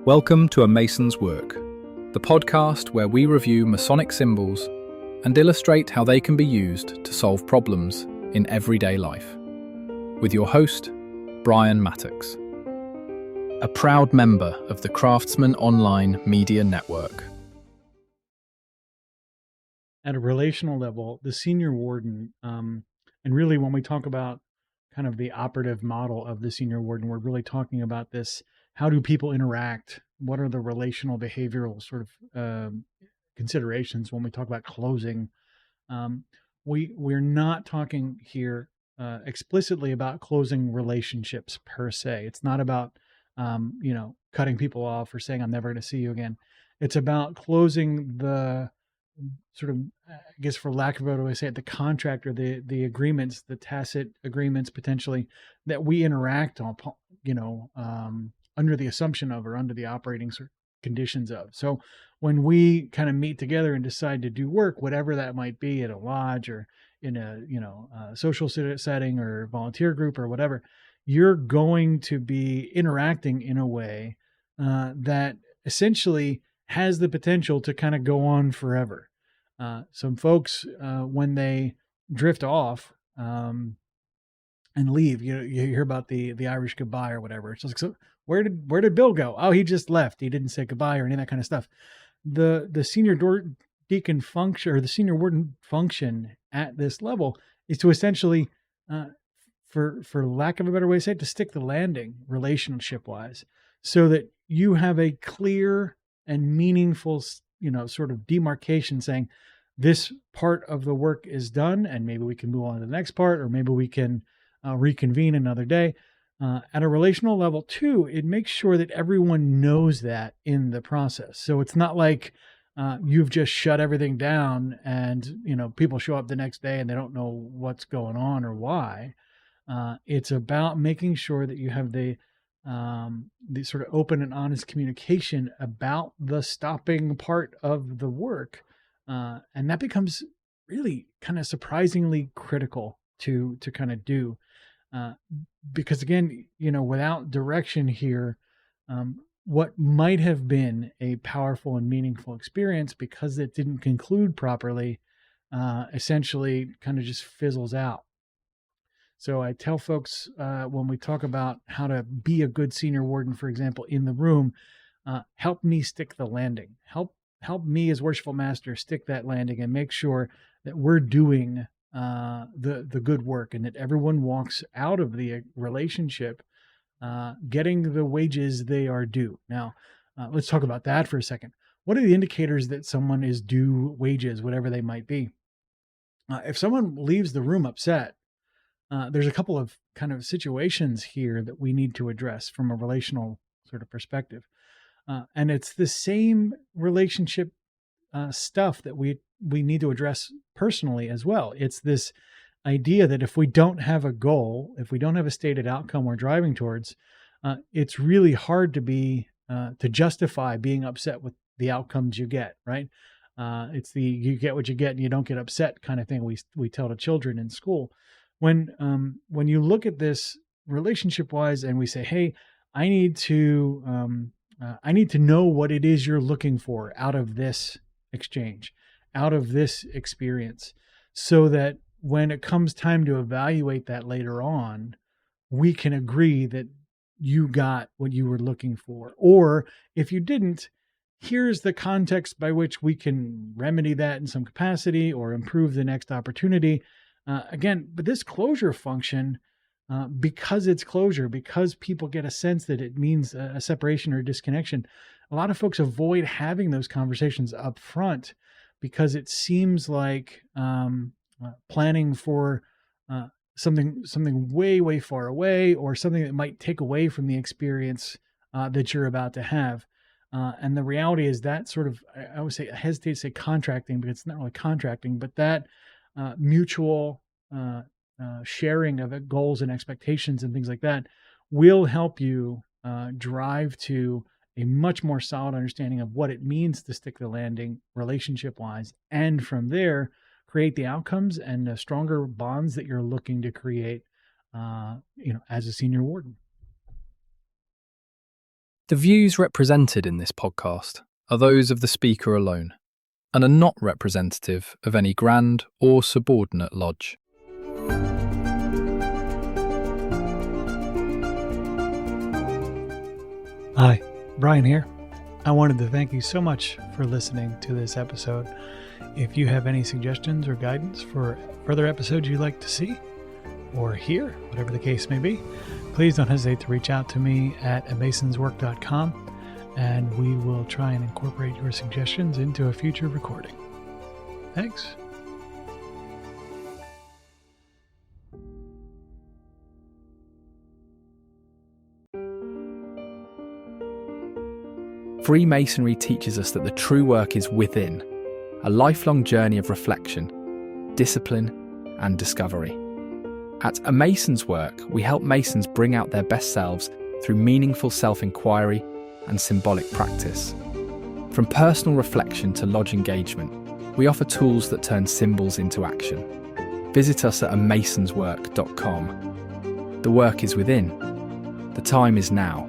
Welcome to A Mason's Work, the podcast where we review Masonic symbols and illustrate how they can be used to solve problems in everyday life. With your host, Brian Mattox, a proud member of the Craftsman Online Media Network. At a relational level, the Senior Warden, and really when we talk about kind of the operative model of the Senior Warden, we're really talking about this: how do people interact? What are the relational behavioral sort of considerations when we talk about closing? We're not talking here explicitly about closing relationships per se. It's not about cutting people off or saying I'm never going to see you again. It's about closing the sort of, I guess, for lack of a better way to say it, the contract or the agreements, the tacit agreements potentially that we interact on, under the assumption of or under the operating conditions of. So when we kind of meet together and decide to do work, whatever that might be, at a lodge or in a social setting or volunteer group or whatever, you're going to be interacting in a way that essentially has the potential to kind of go on forever. Some folks, when they drift off and leave, you hear about the Irish goodbye or whatever. It's like, so where did Bill go? Oh, he just left. He didn't say goodbye or any of that kind of stuff. The senior deacon function, or the senior warden function at this level, is to essentially, for lack of a better way to say it, to stick the landing relationship wise, so that you have a clear and meaningful, sort of demarcation saying this part of the work is done and maybe we can move on to the next part, or maybe we can reconvene another day. At a relational level too, it makes sure that everyone knows that in the process. So it's not like you've just shut everything down and, people show up the next day and they don't know what's going on or why. It's about making sure that you have the sort of open and honest communication about the stopping part of the work. And that becomes really kind of surprisingly critical to kind of do. Because again, without direction here, what might have been a powerful and meaningful experience, because it didn't conclude properly, essentially kind of just fizzles out. So I tell folks when we talk about how to be a good senior warden, for example, in the room, help me stick the landing. Help me as worshipful master stick that landing and make sure that we're doing the good work, and that everyone walks out of the relationship getting the wages they are due. Now, let's talk about that for a second. What are the indicators that someone is due wages, whatever they might be? If someone leaves the room upset, there's a couple of kind of situations here that we need to address from a relational sort of perspective. And it's the same relationship stuff that we need to address personally as well. It's this idea that if we don't have a goal, if we don't have a stated outcome we're driving towards, it's really hard to justify being upset with the outcomes you get, right? It's the you get what you get and you don't get upset kind of thing we tell to children in school. When you look at this relationship wise and we say, hey, I need to know what it is you're looking for out of this exchange, out of this experience, so that when it comes time to evaluate that later on, we can agree that you got what you were looking for. Or if you didn't, here's the context by which we can remedy that in some capacity or improve the next opportunity. Again, but this closure function, because it's closure, because people get a sense that it means a separation or disconnection, a lot of folks avoid having those conversations up front, because it seems like planning for something way far away, or something that might take away from the experience that you're about to have. And the reality is that sort of, I always say, I hesitate to say contracting, because it's not really contracting, but that mutual sharing of goals and expectations and things like that will help you drive to a much more solid understanding of what it means to stick the landing relationship wise. And from there, create the outcomes and the stronger bonds that you're looking to create, as a senior warden. The views represented in this podcast are those of the speaker alone and are not representative of any grand or subordinate lodge. Hi, Brian here. I wanted to thank you so much for listening to this episode. If you have any suggestions or guidance for further episodes you'd like to see or hear, whatever the case may be, please don't hesitate to reach out to me at amasonswork.com, and we will try and incorporate your suggestions into a future recording. Thanks. Freemasonry teaches us that the true work is within, a lifelong journey of reflection, discipline, and discovery. At A Mason's Work, we help Masons bring out their best selves through meaningful self-inquiry and symbolic practice. From personal reflection to lodge engagement, we offer tools that turn symbols into action. Visit us at amasonswork.com. The work is within. The time is now.